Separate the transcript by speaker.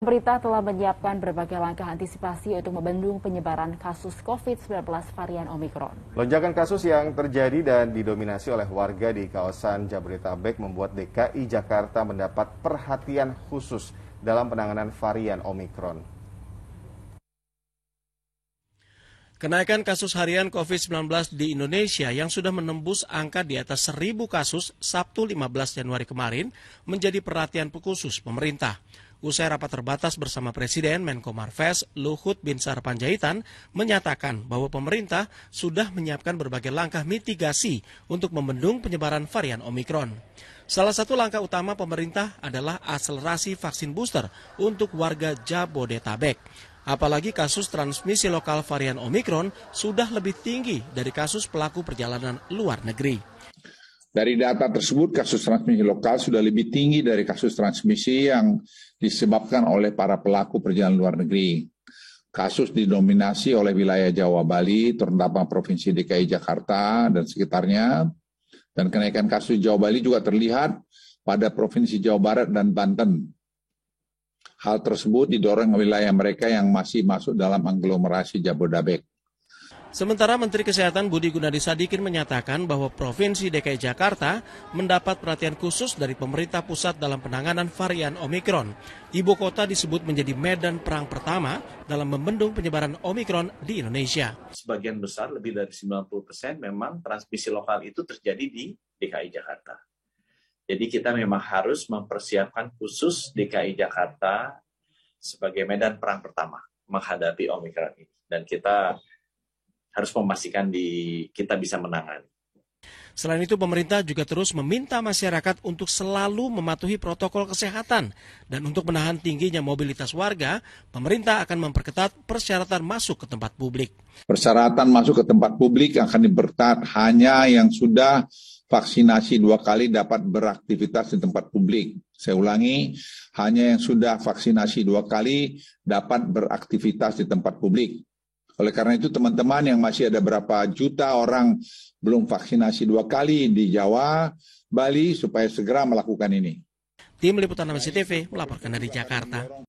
Speaker 1: Pemerintah telah menyiapkan berbagai langkah antisipasi untuk membendung penyebaran kasus COVID-19 varian Omikron.
Speaker 2: Lonjakan kasus yang terjadi dan didominasi oleh warga di kawasan Jabodetabek membuat DKI Jakarta mendapat perhatian khusus dalam penanganan varian Omikron.
Speaker 3: Kenaikan kasus harian COVID-19 di Indonesia yang sudah menembus angka di atas 1.000 kasus Sabtu 15 Januari kemarin menjadi perhatian khusus pemerintah. Usai rapat terbatas bersama Presiden Menko Marves Luhut Binsar Panjaitan menyatakan bahwa pemerintah sudah menyiapkan berbagai langkah mitigasi untuk membendung penyebaran varian Omikron. Salah satu langkah utama pemerintah adalah akselerasi vaksin booster untuk warga Jabodetabek. Apalagi kasus transmisi lokal varian Omikron sudah lebih tinggi dari kasus pelaku perjalanan luar negeri.
Speaker 4: Dari data tersebut, kasus transmisi lokal sudah lebih tinggi dari kasus transmisi yang disebabkan oleh para pelaku perjalanan luar negeri. Kasus didominasi oleh wilayah Jawa Bali, terutama Provinsi DKI Jakarta dan sekitarnya. Dan kenaikan kasus Jawa Bali juga terlihat pada Provinsi Jawa Barat dan Banten. Hal tersebut didorong wilayah mereka yang masih masuk dalam aglomerasi Jabodetabek.
Speaker 3: Sementara Menteri Kesehatan Budi Gunadi Sadikin menyatakan bahwa Provinsi DKI Jakarta mendapat perhatian khusus dari pemerintah pusat dalam penanganan varian Omikron. Ibu kota disebut menjadi medan perang pertama dalam membendung penyebaran Omikron di Indonesia.
Speaker 5: Sebagian besar, lebih dari 90% memang transmisi lokal itu terjadi di DKI Jakarta. Jadi kita memang harus mempersiapkan khusus DKI Jakarta sebagai medan perang pertama menghadapi Omikron ini. Dan kita harus memastikan kita bisa menangani.
Speaker 3: Selain itu, pemerintah juga terus meminta masyarakat untuk selalu mematuhi protokol kesehatan. Dan untuk menahan tingginya mobilitas warga, pemerintah akan memperketat persyaratan masuk ke tempat publik.
Speaker 4: Persyaratan masuk ke tempat publik akan diperketat hanya yang sudah vaksinasi 2 kali dapat beraktivitas di tempat publik. Saya ulangi, hanya yang sudah vaksinasi 2 kali dapat beraktivitas di tempat publik. Oleh karena itu teman-teman yang masih ada berapa juta orang belum vaksinasi 2 kali di Jawa, Bali supaya segera melakukan ini.
Speaker 3: Tim Liputan AMC TV melaporkan dari Jakarta.